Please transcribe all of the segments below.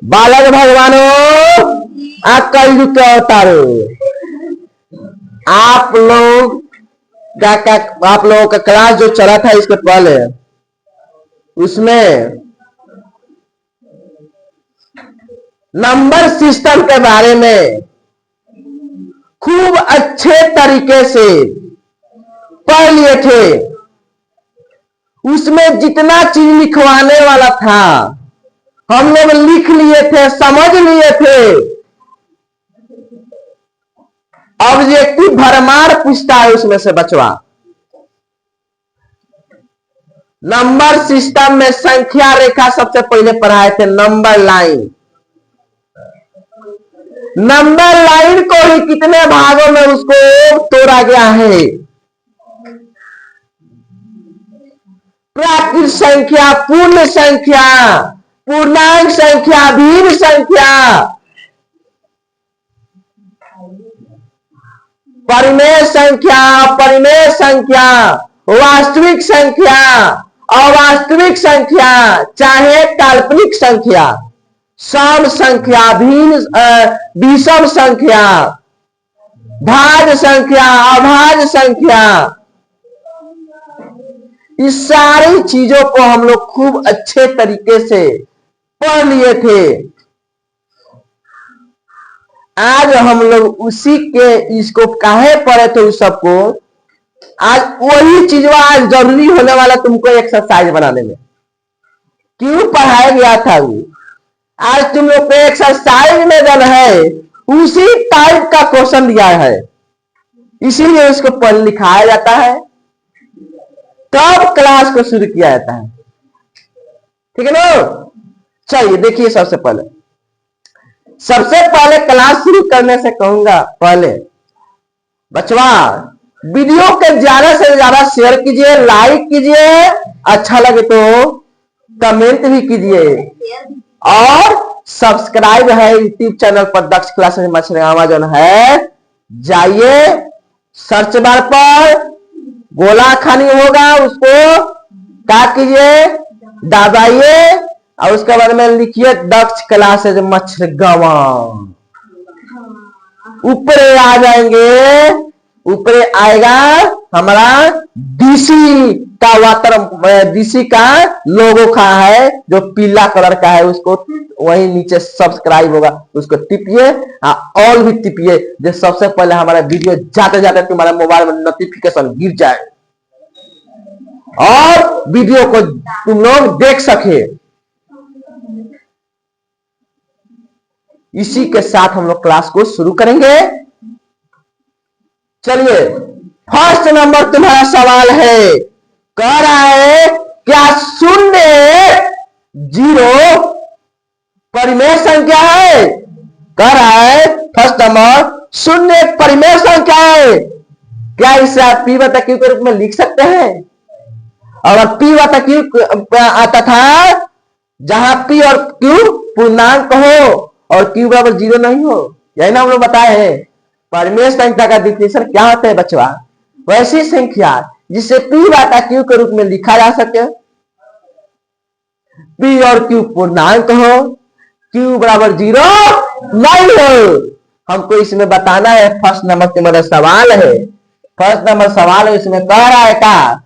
बालक भगवानों, कलयुग के अवतारो, आप लोगों का क्लास जो चला था इसके पहले, उसमें नंबर सिस्टम के बारे में खूब अच्छे तरीके से पढ़ लिए थे। उसमें जितना चीज लिखवाने वाला था हम लोग लिख लिए थे, समझ लिए थे। ऑब्जेक्टिव भरमार पूछता है उसमें से बचवा। नंबर सिस्टम में संख्या रेखा सबसे पहले पढ़ाए थे, नंबर लाइन। नंबर लाइन को ही कितने भागों में उसको तोड़ा गया है। प्राकृत संख्या, पूर्ण संख्या, पूर्णांक संख्या, भिन्न संख्या, परिमेय संख्या, अपरिमेय संख्या, वास्तविक संख्या, अवास्तविक संख्या, चाहे काल्पनिक संख्या, सम संख्या, विषम संख्या, भाज्य संख्या, अभाज्य संख्या, इस सारी चीजों को हम लोग खूब अच्छे तरीके से पढ़ लिए थे। आज हम लोग उसी के इसको काहे पढ़े थे उस सबको, आज वही चीज आज जरूरी होने वाला तुमको एक्सरसाइज बनाने में। क्यों पढ़ाया गया था वो, आज तुम लोग को एक्सरसाइज में जब है उसी टाइप का क्वेश्चन दिया है, इसीलिए उसको पढ़ लिखाया जाता है, तब क्लास को शुरू किया जाता है। ठीक है ना। चलिए देखिए, सबसे पहले क्लास शुरू करने से कहूंगा, पहले बचवा वीडियो के ज्यादा से ज्यादा शेयर कीजिए, लाइक कीजिए, अच्छा लगे तो कमेंट भी कीजिए, और सब्सक्राइब है यूट्यूब चैनल पर दक्ष क्लासेस मछलियां जो है, जाइए सर्च बार पर गोला खानी होगा, उसको क्या कीजिए, दबाइए, और उसके बाद में लिखिए दक्ष क्लासेस मछरगावा। ऊपर आ जाएंगे, ऊपर आएगा हमारा डीसी का डीसी का लोगो का है जो पीला कलर का है, उसको वही नीचे सब्सक्राइब होगा, उसको टिपिए, ऑल भी टिपिए, जो सबसे पहले हमारा वीडियो जाते जाते तुम्हारे मोबाइल में नोटिफिकेशन गिर जाए और वीडियो को तुम लोग देख सके। इसी के साथ हम लोग क्लास को शुरू करेंगे। चलिए, फर्स्ट नंबर तुम्हारा सवाल है, कह रहा है क्या 0 0 परिमेय संख्या है। कह रहा है फर्स्ट नंबर 0 एक परिमेय संख्या है। क्या इसे आप पी बटा क्यू के रूप में लिख सकते हैं? अगर पी बटा क्यू आता था जहां पी और क्यू पूर्णांक हो और क्यू बराबर 0 नहीं हो, यही ना हम लोग बताए हैं। परिमेय संख्या का डिफिनेशन क्या होता है बच्चा? वैसी संख्या जिसे पी बटा क्यू के रूप में लिखा जा सके, पी और क्यू पूर्णांक हो, क्यू बराबर 0 नहीं हो। हमको इसमें बताना है। फर्स्ट नंबर तुम्हारा सवाल है, फर्स्ट नंबर सवाल है, इसमें कह रहा है क्या,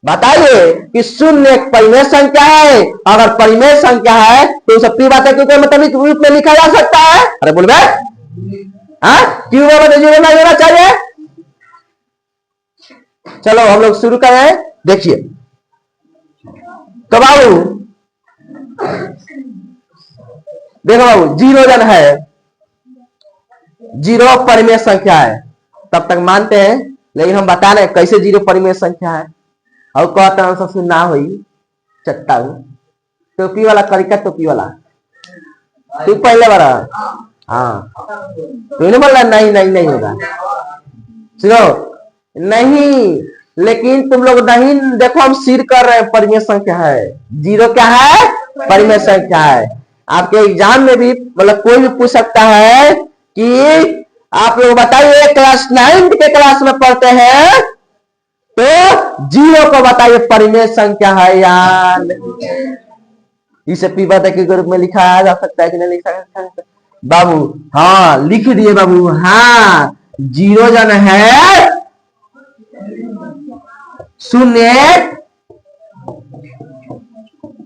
बताइए कि 0 एक परिमेय संख्या है। अगर परिमेय संख्या है तो उसे पी बटा क्यू के मतलब रूप में लिखा जा सकता है। अरे बोल बे, क्यू बराबर 0 नहीं होना चाहिए। चलो हम लोग शुरू करें। देखिए तो बाबू, देखो बाबू, 0 जन है, 0 परिमेय संख्या है, तब तक मानते हैं, लेकिन हम बता रहे कैसे 0 परिमेय संख्या है। और कहते हैं सबसे ना हुई चट्टा टोपी वाला करिका, टोपी वाला तू पहले बारा, हाँ तू नहीं बोल रहा नहीं नहीं नहीं होगा, सुनो नहीं, लेकिन तुम लोग नहीं देखो, हम सिर कर रहे हैं, परिमेय संख्या है। 0 क्या है? परिमेय संख्या है। आपके एग्जाम में भी मतलब कोई भी पूछ सकता है कि आप लोग बताइए क्लास 9 के क्लास में पढ़ते हैं तो 0 को बताइए परिमेय संख्या है यार। इसे पी बता के रूप में लिखा जा सकता है कि नहीं लिख सकता बाबू? हाँ लिख दिए बाबू। हाँ जीरो जन है शून्य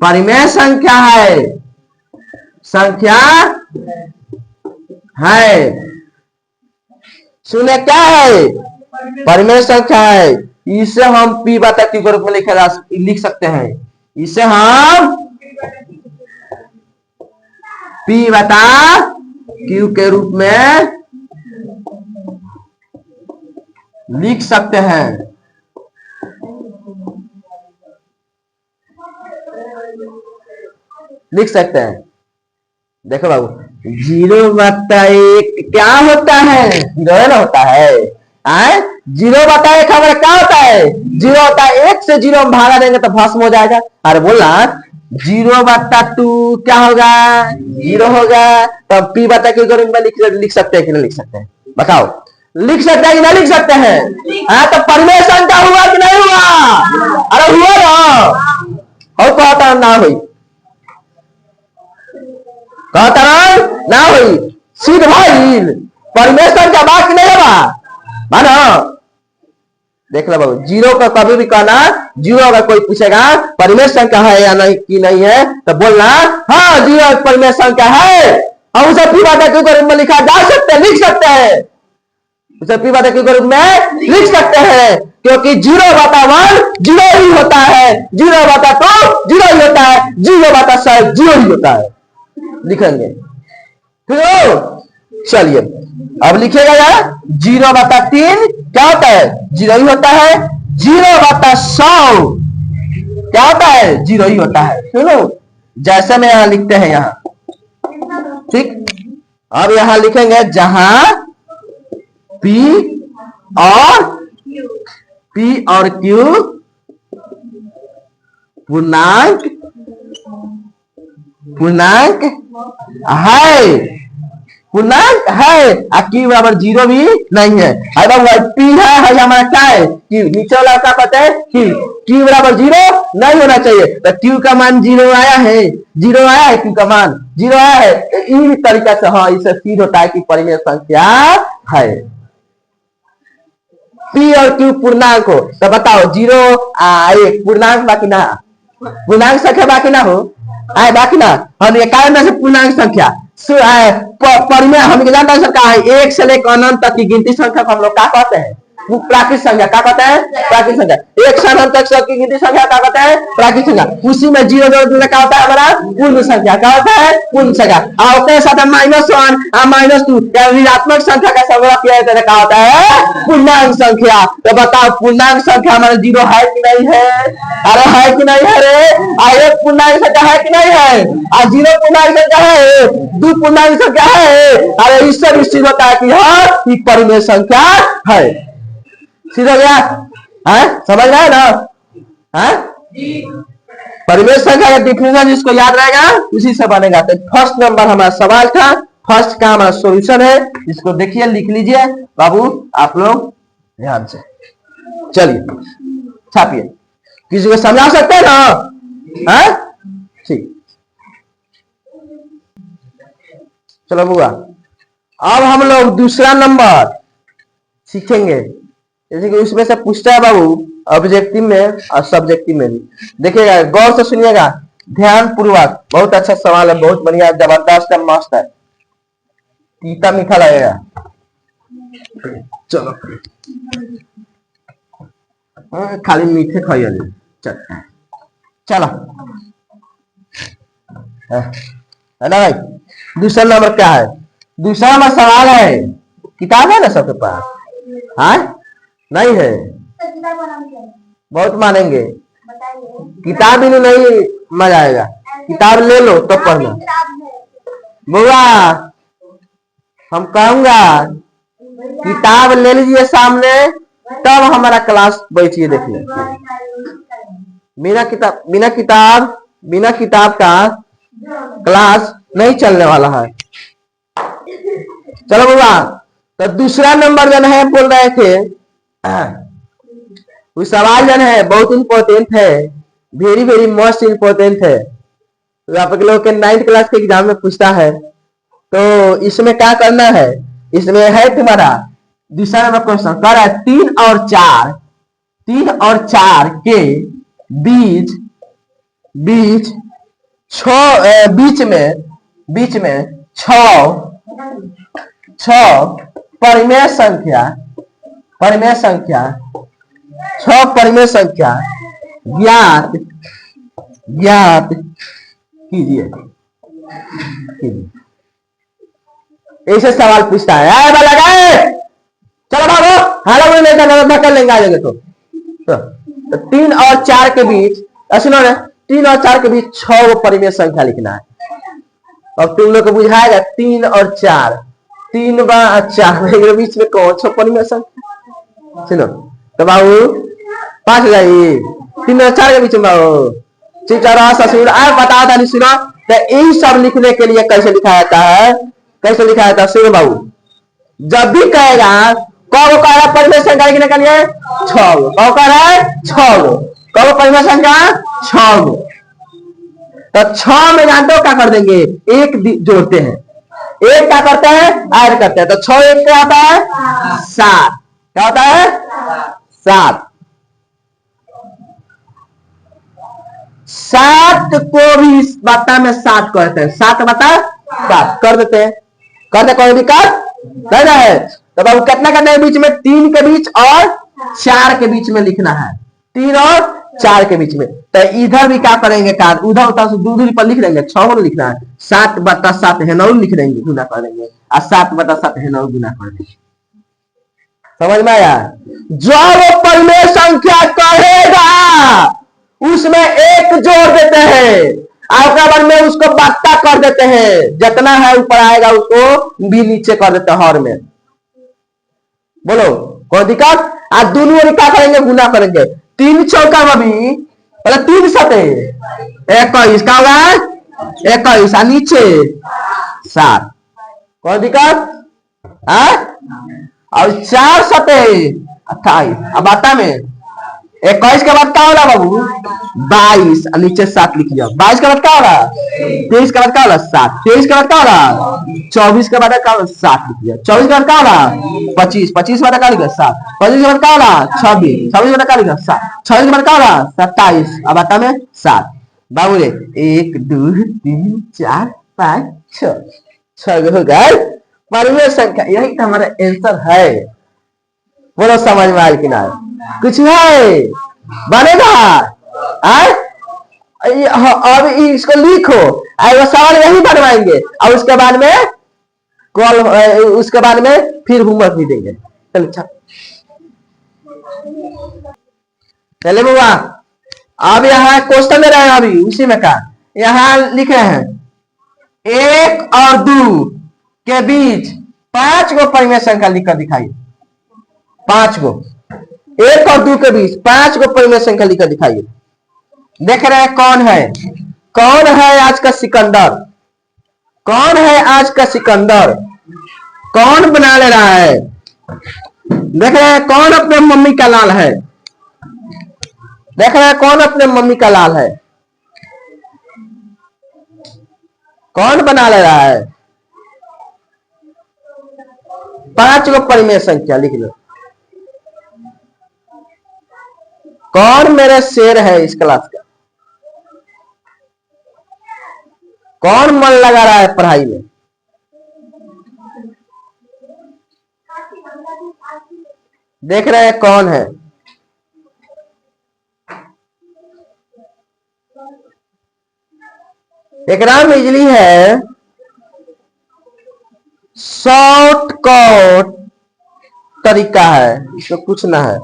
परिमेय संख्या है, संख्या है। शून्य क्या है? परिमेय संख्या है। इसे हम पी बटा क्यू के रूप में लिख सकते हैं। इसे हम पी बटा क्यू के रूप में लिख सकते हैं। लिख सकते हैं। देखो बाबू, 0/1 क्या होता है? जीरो ना होता है। 0/1 हमारा क्या होता है? 0 होता है। 1 से 0 हम भागा देंगे तो भस्म हो जाएगा। अरे बोला 0/2 क्या होगा? 0 होगा। तब पी बटा क्यू के रूप में लिख सकते हैं कि नहीं लिख सकते हैं? बताओ, लिख सकते हैं कि नहीं लिख सकते हैं? तो परिमेय संख्या हुआ कि नहीं हुआ? अरे हुआ ना। और कहता ना हुई, कहता ना हुई, सीध भइल। परिमेय संख्या बात नहीं होगा मानो। देख लो बाबू, 0 का कभी भी कहना, 0 अगर कोई पूछेगा परिमेय संख्या है या नहीं कि नहीं है तो बोलना हाँ 0 परिमेय संख्या है। हम उसे पी बटा क्यू के रूप में लिखा जा सकते हैं, लिख सकते हैं। उसे पी बटा क्यू के रूप में लिख सकते हैं, क्योंकि 0/1 0 ही होता है, 0/2 0 ही होता है, 0/7 0 ही होता है। लिखेंगे ठीक है। चलिए अब लिखेगा यार 0/3 क्या होता है? 0 ही होता है। 0/100 क्या होता है? 0 ही होता है। सुनो जैसे में यहां लिखते हैं यहां, ठीक। अब यहां लिखेंगे जहां P और Q पूर्णांक है, पूर्णांक है। Q बराबर 0 भी नहीं है। P है हमारा क्या है? Q। नीचे वाला क्या पता है? Q बराबर 0 नहीं होना चाहिए। तो Q का मान 0 आया है, 0 आया है, Q का मान 0 आया है। इस तरीका से हाँ इसे सिद्ध होता है कि परिमेय संख्या है। P और Q पूर्णांक हो तो बताओ 0 1 पूर्णांक बाकी ना, पूर्णांक संख्या बाकी ना हो आए, बाकी ना। हम ये कारण से पूर्णांक संख्या परिमेय हम जानते हैं सबका है। 1 से लेकर अनंत तक की गिनती संख्या को हम लोग क्या कहते हैं? प्राकृत संख्या। क्या कहते हैं? प्राकृत संख्या। 1 से अनंत तक की गिनती संख्या क्या कहते हैं? प्राकृत संख्या। उसी में 0 जोड़ने क्या होता है हमारा? पूर्ण संख्या। क्या होता है? पूर्ण संख्या। और उसके साथ -1 -2 या ऋणात्मक संख्या का संग्रह किया जाता है, क्या होता है? पूर्णांक संख्या। तो बताओ पूर्णांक संख्या हमारा 0 है कि नहीं है? अरे है कि नहीं है रे? 1 पूर्णांक संख्या है कि नहीं है? 0 पूर्णांक संख्या है, 2 पूर्णांक संख्या है। अरे इससे भी सिद्ध होता है कि हाँ ये परिमेय संख्या है। सीधा हो गया? समझ रहे ना? परिमेय संख्या का डिफिनेशन जिसको याद रहेगा उसी से बनेगा। तो फर्स्ट नंबर हमारा सवाल था, फर्स्ट का हमारा सॉल्यूशन है। इसको देखिए, लिख लीजिए बाबू आप लोग ध्यान से। चलिए छापिए। किसी को समझा सकते हैं ना? ठीक, चलो बुआ अब हम लोग दूसरा नंबर सीखेंगे। जैसे कि उसमें से पूछता है बाबू ऑब्जेक्टिव में और सब्जेक्टिव में भी। देखिएगा, गौर से सुनिएगा, ध्यान पूर्वक। बहुत अच्छा सवाल है, बहुत बढ़िया, जबरदस्त है, मस्त है, तीता मीठा लगेगा। चलो खाली मीठे खाइए। चलो है ना भाई। दूसरा नंबर क्या है? दूसरा नंबर सवाल है, किताब है ना सबके पास? नहीं है? बहुत मानेंगे। किताब ही नहीं मजा आएगा। किताब ले लो तो पढ़ना। बुआ हम कहूंगा किताब ले लीजिए सामने, तब हमारा क्लास बैठिए देखिए। बिना किताब का क्लास नहीं चलने वाला है। चलो बुआ, तो दूसरा नंबर जो है बोल रहे थे, वो सवाल जो है बहुत इंपॉर्टेंट है, वेरी वेरी मोस्ट इंपॉर्टेंट है। तो आप लोग के 9th क्लास के एग्जाम में पूछता है। तो इसमें क्या करना है, इसमें है तुम्हारा दूसरा नंबर क्वेश्चन कर रहा है 3 और 4 के बीच बीच बीच में छ परिमेय संख्या ज्ञात कीजिए। ऐसे सवाल पूछता है। आए वाला गए, चलो भागो, हालो नहीं करना, धक्का लेंगे आ जाएंगे। तो 3 और 4 के बीच, सुनो ना, 3 और 4 के बीच 6 परिमेय संख्या लिखना है। अब तुम लोग को बुझाएगा 3 और 4, 3 व 4 के बीच में कौन 6 परिमेय संख्या। सुनो तो बाबू 5 हो जाएगी 3 और 4 के बीच में बाबू। ससुर बता था नहीं। सुनो तो इन सब लिखने के लिए कैसे लिखा जाता है, कैसे लिखा जाता है। सुनो बाबू, जब भी कहेगा कब कह रहा परिमेय संख्या लिखने के लिए 6 गो, कब कह रहा है 6 गो, कब परिमेय संख्या 6 गो। तो 6 में जानते हो क्या कर देंगे, एक जोड़ते हैं, एक क्या करते हैं ऐड करते हैं। तो 6 एक क्या होता है 7, क्या होता है 7। 7 को भी इस बाता में 7 कहते हैं, 7 बता 7 कर देते हैं, कर दे कोई दिक्कत नहीं है। तो बाबू कितना करना है बीच में, 3 के बीच और 4 के बीच में लिखना है, 3 और 4 के बीच में। तो इधर भी क्या करेंगे, कार उधर उधर से दूर पर लिख देंगे, 6 लिखना है, 7/7 है नौ लिख देंगे, गुना कर देंगे, और 7/7 है नौ गुना कर देंगे। समझ में आया। जो वो परिमेय संख्या कहेगा उसमें एक जोड़ देते हैं, बाद में उसको बट्टा कर देते हैं, जितना है ऊपर आएगा उसको भी नीचे कर देते हैं हर में। बोलो कोई दिक्कत। आज दोनों क्या करेंगे, गुना करेंगे। 3 चौका भी मतलब 3 सते 21 का होगा 21 और नीचे 7, कोई दिक्कत। और 4 सते 28। अब आता में 21 के बाद क्या होगा बाबू 22 और नीचे 7 लिख लिया। 22 के बाद क्या होगा 23 के बाद क्या होगा 7, 23 के बाद क्या होगा 24 के बाद क्या होगा 7 लिख लिया। 24 के बाद क्या होगा 25, 25 के बाद क्या लिखा 7, 25 के बाद क्या होगा 26, 26 के बाद क्या लिखा 7, 26 के बाद क्या होगा 27। अब आता में 7 बाबू रे 1 2 3 4 5 6 हो गए परिमेय संख्या। यही तो हमारा आंसर है। बोलो समझ में आया कि ना, कुछ है बनेगा। अब इसको लिखो, वो सवाल यही बनवाएंगे और उसके बाद में कॉल, उसके बाद में फिर होमवर्क भी देंगे। चलो चले बुआ, अब यहाँ क्वेश्चन दे रहे हैं, अभी उसी में का यहाँ लिखे हैं 1 और 2 के बीच 5 गो परिमेय संख्या लिखकर दिखाइए। 5 गो, 1 और 2 के बीच 5 गो परिमेय संख्या लिखकर दिखाइए। देख रहे हैं कौन है, कौन है आज का सिकंदर, कौन है आज का सिकंदर, कौन बना ले रहा है। देख रहे हैं कौन अपने मम्मी का लाल है, देख रहे हैं कौन अपने मम्मी का लाल है, कौन बना ले रहा है। 5 गो परिमेय संख्या लिख लो। कौन मेरे शेर है इस क्लास का, कौन मन लगा रहा है पढ़ाई में। देख रहे हैं कौन है। एग्जाम इजली है, शॉर्टकट तरीका है, इसको कुछ ना है।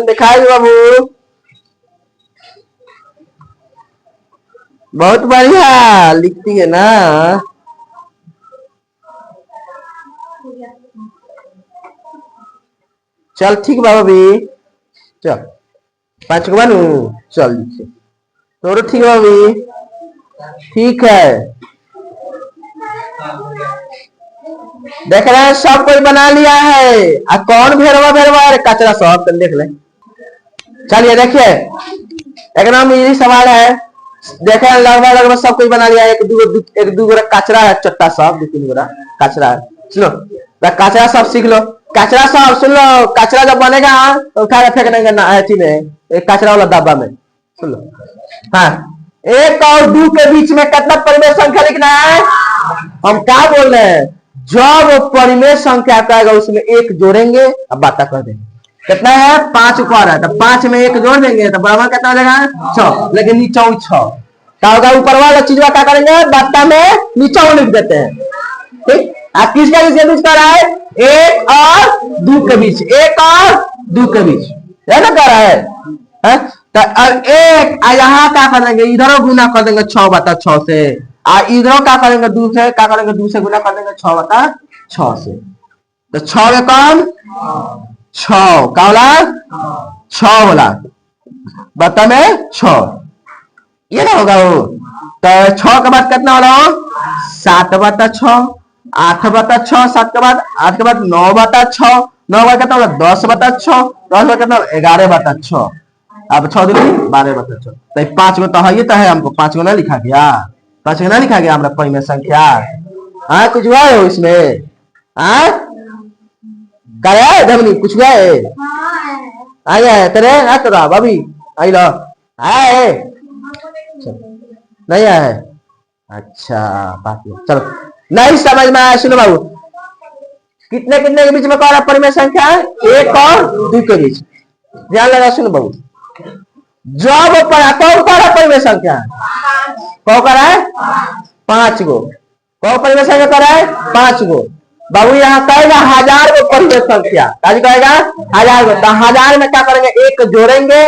दिखाई बाबू, बहुत बढ़िया लिखती है ना। चल ठीक बाबा भी, चल 5 को बनू, चल लिखे तो ठीक है बाबी, ठीक है। देख रहे हैं सब कोई बना लिया है। कौन भेरवा भेरवा कचरा सब देख ले। चलिए देखिए, एक नाम यही सवाल है। देखे लगभग लगभग सब कुछ बना लिया। एक दो कचरा है, चट्टा सब 2-3 गोरा कचरा है। सुनो कचरा सब सीख लो। कचरा सब सुन लो, कचरा जब बनेगा तो उठा के फेंक देंगे अथी में, एक कचरा वाला डब्बा में। सुन लो, हाँ, 1 और 2 के बीच में कितना परिमेय संख्या लिखना है? हम क्या बोल रहे हैं, जब परिमेय संख्या का आएगा उसमें 1 जोड़ेंगे अब बात कर देंगे। कितना है? 5 ऊपर है, तो 5 में 1 जोड़ देंगे तो बराबर कितना हो जाएगा? 6। लेकिन नीचे 6 क्या होगा? ऊपर वाला चीज क्या करेंगे? बाता में नीचे लिख देते हैं। ठीक, आप किसका बीच कर रहा है? 1 और 2 के बीच, 1 और 2 के बीच है ना कर रहा है? तो अब 1 यहाँ क्या कर देंगे? इधरों गुना कर देंगे 6/6 से, और इधरों क्या करेंगे? 2 से क्या करेंगे? 2 से गुना कर देंगे 6/6 से। तो 6 में कौन? 6 का होला 6 होला, बता में 6 ये ना होगा वो। तो 6 के बाद कितना होला? 7/6, 8/6, 7 के बाद 8 के बाद 9/6, 9 बाद कितना होला? 10/6, 10 बाद कितना? 11/6। अब 6 दूनी 12/6। तो 5 गो तो है, ये तो है, हमको 5 गो ना लिखा गया, 5 गो ना लिखा गया हमारा परिमेय संख्या। हाँ कुछ हुआ है इसमें? हाँ क्या धमनी कुछ हुआ है? आया है तेरे ना तो भाभी आई लो आया है नहीं आया है? अच्छा बात नहीं, चलो नहीं समझ में आया। सुनो बाबू, कितने कितने के बीच में कौन है परिमेय संख्या? 1 और 2 के बीच। ध्यान लगा सुनो बाबू, जब कौन परिमेय संख्या कौ कर है? 5 गो। कौ परिमेय संख्या कर है? 5 गो। बाबू यहाँ कहेगा 1000 गो परिमेय संख्या, कहेगा 1000 गो। तो 1000 में क्या करेंगे? 1 जोड़ेंगे,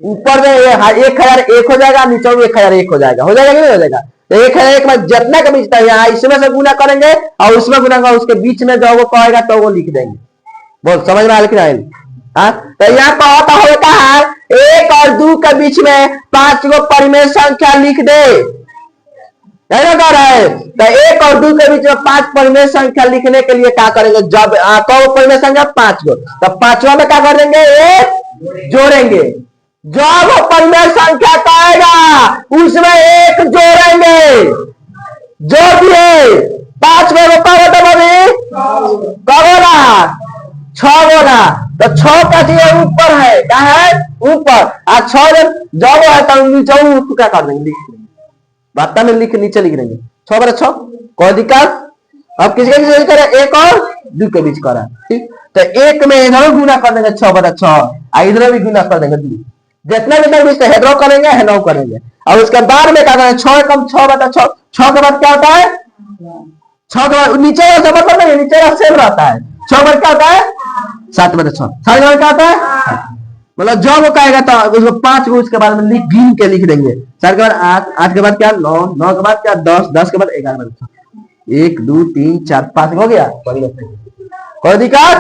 ऊपर में 1001 हो जाएगा, नीचे में 1001 हो जाएगा। हो जाएगा कि नहीं हो जाएगा? तो 1001 में जितना के बीच था यहाँ इसमें से गुना करेंगे और उसमें गुना करेंगे, उसके बीच में जो वो कहेगा तो वो लिख देंगे। बोल समझ में आया कि नहीं? तो यहाँ कहता होता है 1 और 2 के बीच में 5 गो परिमेय संख्या लिख दे, कर रहा है। तो 1 और 2 के बीच में 5 परिमेय संख्या लिखने के लिए क्या करेंगे? जब कौ परिमेय संख्या? 5 गो। तो 5वां में क्या कर देंगे? 1 जोड़ेंगे। जब परिमेय संख्या कहेगा उसमें 1 जोड़ेंगे। जो भी है 5 में कब होता भाभी? कब होगा? 6 बोला। तो 6 का चीज ऊपर है, क्या है? ऊपर। और 6 जब है तो नीचे क्या कर देंगे? लिख देंगे, बात में लिख नीचे लिख देंगे 6/6। कोई दिक्कत? अब किसके बीच करे? 1 और 2 के बीच करा। ठीक, तो 1 में इधर गुना कर देंगे 6/6, इधर भी गुना कर देंगे 2। जितना भी बीच हेड्रो करेंगे हेनो करेंगे। और उसके बाद में क्या करेंगे? 6 कम 6/6, 6 के बाद क्या होता है? 6 के बाद नीचे जमा कर देंगे, नीचे का सेम रहता है। 6 बाद क्या होता है? 7/6। 7 क्या होता है? मतलब जो वो कहेगा तो उसको 5 गो उसके बाद में गिन के लिख देंगे। 4 के बाद 8, 8 के बाद क्या? 9, 9 के बाद क्या? 10, 10 के बाद 11। 1 2 3 4 5 हो गया। कोई दिक्कत?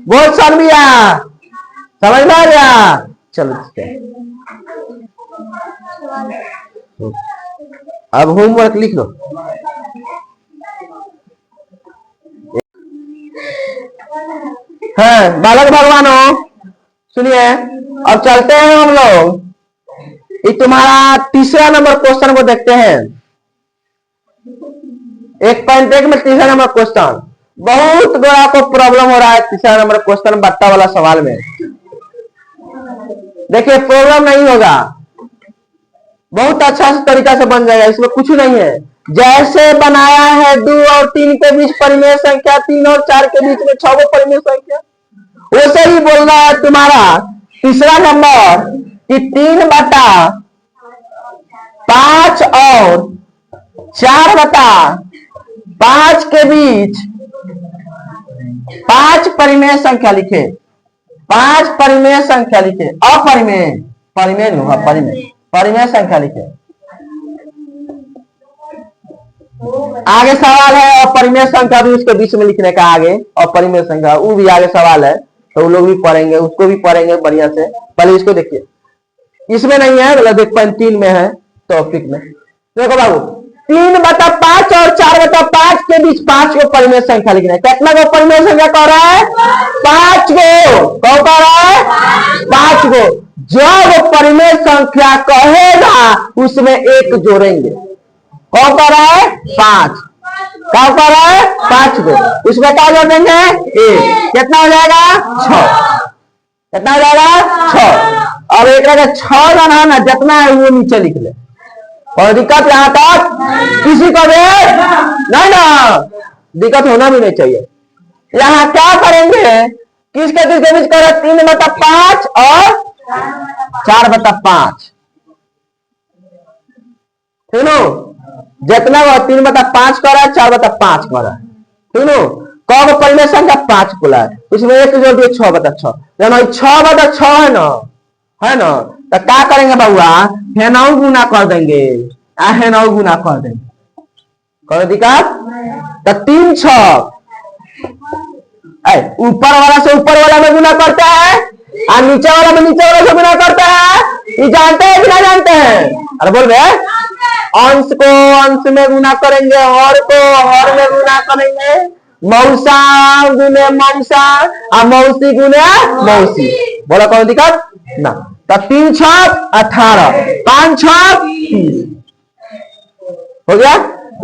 बहुत समझिया, समझ में आ गया? चलो अब होमवर्क लिख लो। हाँ बालक भगवानों सुनिए, अब चलते हैं हम लोग तुम्हारा तीसरा नंबर क्वेश्चन को देखते हैं। 1.1 में तीसरा नंबर क्वेश्चन, बहुत बड़ा को प्रॉब्लम हो रहा है तीसरा नंबर क्वेश्चन बट्टा वाला सवाल में। देखिए प्रॉब्लम नहीं होगा, बहुत अच्छा तरीका से बन जाएगा, इसमें कुछ नहीं है। जैसे बनाया है 2 और 3 के बीच परिमेय संख्या, 3 और 4 के बीच में 6 गो परिमेय संख्या, वैसे ही बोलना है तुम्हारा तीसरा नंबर कि 3/5 और 4/5 के बीच 5 परिमेय संख्या लिखे। 5 परिमेय संख्या लिखे, अपरिमेय परिमेय नहीं हुआ, परिमेय संख्या लिखे। आगे सवाल है अपरिमेय संख्या भी उसके बीच में लिखने का, आगे अपरिमेय संख्या वो भी आगे सवाल है, तो वो लोग भी पढ़ेंगे, उसको भी पढ़ेंगे बढ़िया से। पहले इसको देखिए, इसमें नहीं है, मतलब 1.3 में है टॉपिक में। देखो बाबू 3/5 और 4/5 के बीच 5 गो परिमेय संख्या लिखना है। कितना गो परिमेय संख्या कह रहा है? 5 गो। कह रहा है? 5 गो। जब परिमेय संख्या कहेगा उसमें एक जोड़ेंगे। कौन कर रहा है? 5। क्या कर रहा है? 5 को उसमें क्या जोड़ देंगे? 1। कितना हो जाएगा? 6। कितना हो जाएगा? 6। अब एक 6 जन है ना, जितना है वो नीचे लिख ले। और दिक्कत यहां तक किसी को भी नहीं ना, दिक्कत होना भी नहीं चाहिए। यहाँ क्या करेंगे? किसके किसके बीच करें? 3/5 और 4/5। सुनो, जितना वो 3/5 कर रहा है, 4/5 कर रहा है। सुनो, कब परिमेय संख्या 5 खुला है, उसमें एक जोड़ दिए 6/6। 6/6 है ना, है ना, तो क्या करेंगे बाबुआ? हेनाऊ गुना कर देंगे, हेनाऊ गुना कर देंगे। कोई दिक्कत? तो 3 6 ऊपर वाला से ऊपर वाला में गुना करता है और नीचे वाला में नीचे वाला से गुना करता है। ये जानते हैं कि नहीं जानते हैं? अरे बोल रहे, अंश को अंश में गुना करेंगे, हर को हर में गुना करेंगे, मौसा गुने मौसा और मौसी गुने मौसी। बोला कोई दिक्कत ना? तो 3 6 18, 5 6 30 हो गया।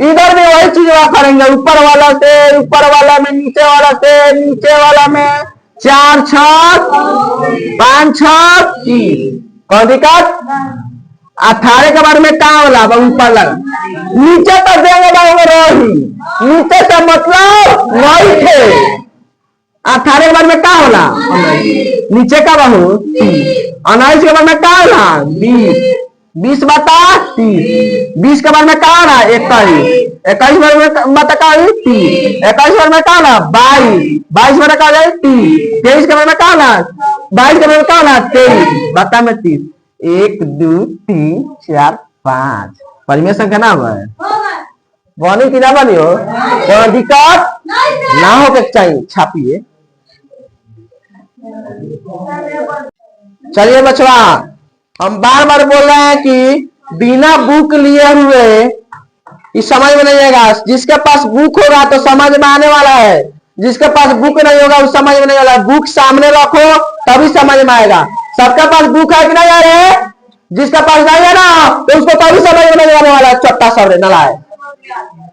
इधर भी वही चीज करेंगे, ऊपर वाला से ऊपर वाला में नीचे वाला से नीचे वाला में 4 6 5 6 30। कोई दिक्कत? 18 के बारे में क्या होला? ऊपर लगा नीचे कर देंगे बाबू, रही नीचे से मतलब नहीं थे। 18 के बारे में क्या होला? नीचे का बाहू 19 के बारे में क्या होला? 20 20/30। 20 के बारे में क्या होला? 21 21 बारे में बता क्या? 30 21 बारे में क्या होला? 22 22 बारे क्या होला? 30 23 के बारे में क्या होला? 22 के बारे में क्या होला? 23 बता में 30। 1 2 3 4 5 परिमेय संख्या ना है बनी कि ना बनी हो? कोई दिक्कत ना हो के चाहिए, छापिए। चलिए बचवा, हम बार बार बोल रहे हैं कि बिना बुक लिए हुए इस समझ में नहीं आएगा। जिसके पास बुक होगा तो समझ में आने वाला है, जिसके पास बुक नहीं होगा उस समझ में नहीं आएगा। बुक सामने रखो तभी समझ में आएगा। सबके पास बुक है कि नहीं आ रहे? जिसके पास नहीं है ना तो उसको तभी समझ में नहीं आने वाला है। चट्टा सब नला है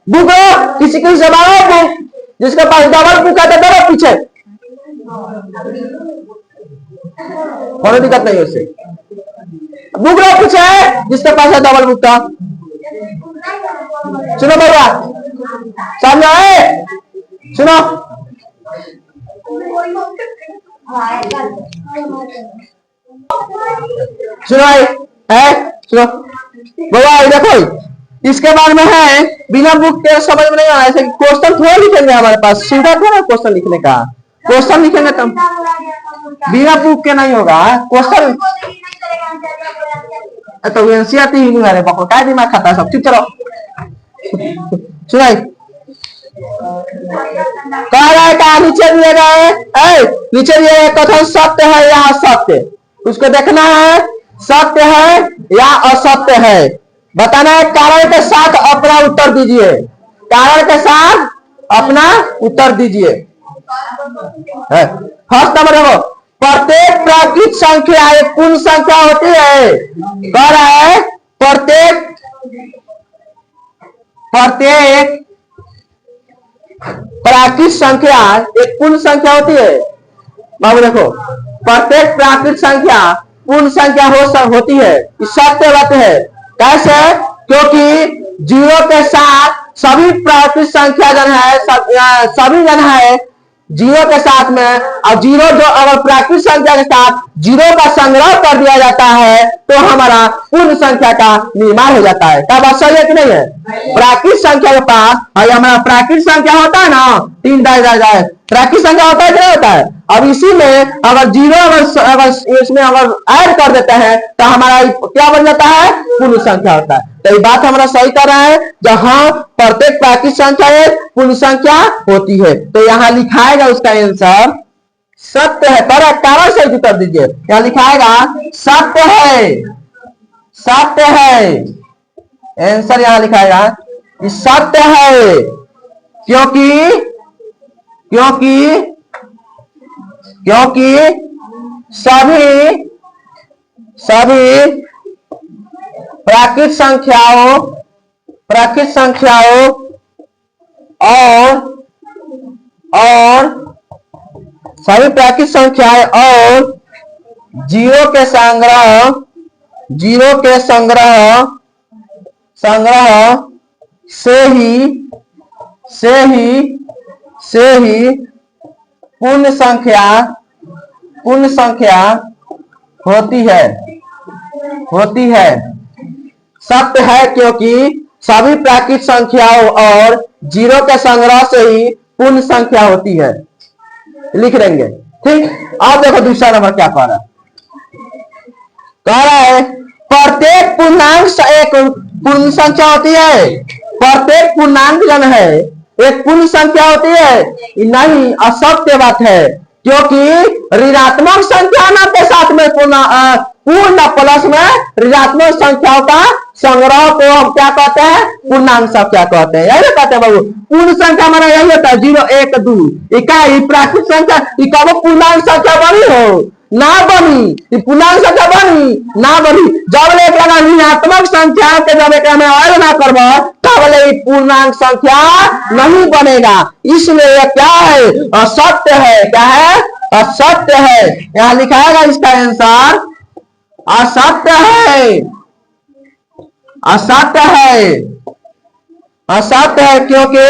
बुक हो, किसी किसी से मांगो बुक। जिसके पास डबल बुक है तो डबल पीछे, कोई दिक्कत नहीं है उससे। बुक लो पीछे जिसके पास है डबल बुक का। सुनो भैया, सामने आए, सुनो सुनो है, सुनो भैया, देखो इसके बारे में है बिना बुक के समझ में नहीं आया। ऐसे क्वेश्चन थोड़ा लिखेंगे, हमारे पास सीधा थोड़ा क्वेश्चन लिखने का। क्वेश्चन लिखेंगे तो बिना बुक के नहीं होगा क्वेश्चन। तो एनसीईआरटी ही नहीं रहे बको, क्या दिमाग खाता है सब। चुप चलो, सुनाई कह रहा है क्या? नीचे दिए गए, नीचे दिए गए कथन सत्य है या असत्य, उसको देखना है सत्य है या असत्य है, बताना है। कारण के साथ अपना उत्तर दीजिए, कारण के साथ अपना उत्तर दीजिए। फर्स्ट नंबर देखो, प्रत्येक प्राकृत संख्या एक पूर्ण संख्या होती है। कह रहा है प्रत्येक प्राकृत संख्या एक पूर्ण संख्या होती है। बाबू देखो, प्रत्येक प्राकृत संख्या पूर्ण संख्या होती है, सत्य बात है। कैसे? क्योंकि 0 के साथ सभी प्राकृत संख्या जन है, सभी जन है 0 के साथ में, और 0 जो अगर प्राकृत संख्या के साथ 0 का संग्रह कर दिया जाता है तो हमारा पूर्ण संख्या का निर्माण हो जाता है। क्या बात सही है कि नहीं है? प्राकृत संख्या के पास हमारा प्राकृत संख्या होता है ना, 3 जाए प्राकृत संख्या होता है कि नहीं होता है? अब इसी में अगर 0 अगर इसमें अगर ऐड कर देते हैं तो हमारा क्या बन जाता है? पूर्ण संख्या होता है। तो ये बात हमारा सही कर रहा है, जहां प्रत्येक प्राकृत संख्या एक पूर्ण संख्या होती है। तो यहाँ लिखाएगा उसका आंसर सत्य है। कारण से उत्तर दीजिए। यहाँ लिखाएगा सत्य है, सत्य है। आंसर यहाँ लिखाएगा सत्य है, क्योंकि सभी सभी प्राकृत संख्याओं और सभी प्राकृत संख्याएं और जीरो के संग्रह से ही पूर्ण संख्या होती है। सत्य है, क्योंकि सभी प्राकृत संख्याओं और जीरो के संग्रह से ही पूर्ण संख्या होती है। लिख लेंगे, ठीक। अब देखो दूसरा नंबर क्या कह रहा है प्रत्येक पूर्णांक एक पूर्ण संख्या होती है। प्रत्येक पूर्णांक जन है एक पूर्ण संख्या होती है, नहीं, असत्य बात है, क्योंकि ऋणात्मक संख्या के साथ में पूर्ण प्लस में ऋणात्मक संख्याओं का संग्रह को हम क्या कहते हैं? पूर्णांक संख्या कहते हैं। यही कहते हैं बाबू, पूर्ण संख्या माना यही होता है 0 1 2। इकाई प्राकृत संख्या इकाबो पूर्णांक संख्या बनी हो ना बनी, पूर्णांक संख्या बनी ना बनी, जब ले ऋणात्मक संख्या के जब एक में ऐड ना करबो तब ले पूर्णांक संख्या नहीं बनेगा। इसलिए क्या है? असत्य है। क्या है? असत्य है। यहाँ लिखाएगा इसका आंसर असत्य है। असत्य है, असत्य है, क्योंकि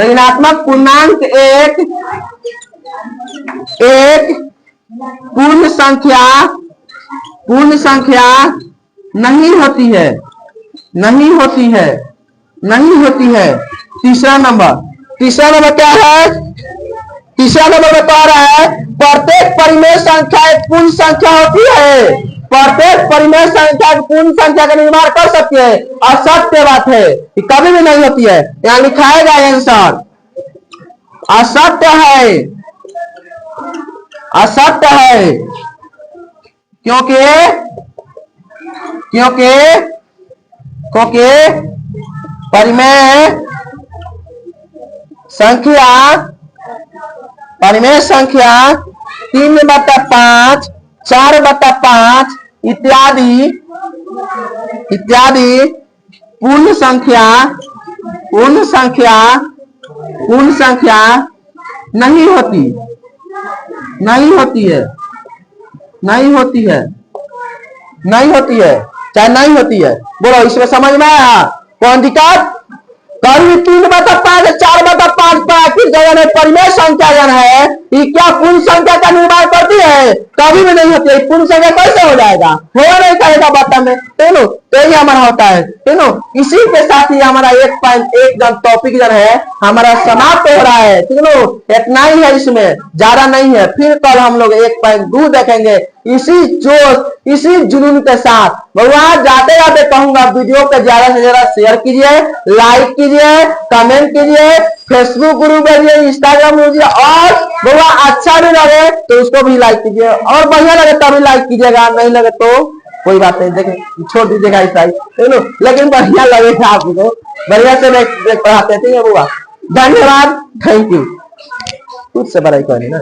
ऋणात्मक पूर्णांक एक पूर्ण संख्या नहीं होती है। तीसरा नंबर क्या है? तीसरा नंबर में कह रहा है प्रत्येक परिमेय संख्या एक पूर्ण संख्या होती है। प्रत्येक परिमेय संख्या पूर्ण संख्या का निर्माण कर सकती है। असत्य बात है, कि कभी भी नहीं होती है। यहाँ लिखाएगा आंसर असत्य है। असत्य है, क्योंकि परिमेय संख्या 3/5 4/5 इत्यादि पूर्ण संख्या नहीं होती है। बोलो, इसमें समझ में आया कौन दिक्कत? कभी 3/5 4/5 प्राकृत जन है, परिमेय संख्या जन है, ये क्या पूर्ण संख्या का निर्माण करती है? कभी भी नहीं होती है। पूर्ण संख्या कैसे हो जाएगा? होगा नहीं करेगा बात में, तेनो तो ये हमारा होता है। तेनो इसी के साथ ही हमारा 1.1 टॉपिक जन है हमारा समाप्त हो रहा है। तीनों इतना ही है, इसमें ज्यादा नहीं है। फिर कल हम लोग 1.2 देखेंगे इसी जोश इसी जुनून के साथ। भगवान जाते जाते कहूंगा वीडियो को ज्यादा से ज्यादा शेयर कीजिए, लाइक कीजिए, कमेंट कीजिए, फेसबुक ग्रुप भेजिए, इंस्टाग्राम भेजिए, और भगवान अच्छा भी लगे तो उसको भी लाइक कीजिए, और बढ़िया लगे तभी लाइक कीजिएगा, नहीं लगे तो कोई बात नहीं, देखें छोड़ दीजिएगा ऐसा ही, लेकिन बढ़िया लगेगा आपको, बढ़िया से पढ़ाते हैं। ठीक है बुआ, धन्यवाद, थैंक यू। खुद से बड़ाई करें ना।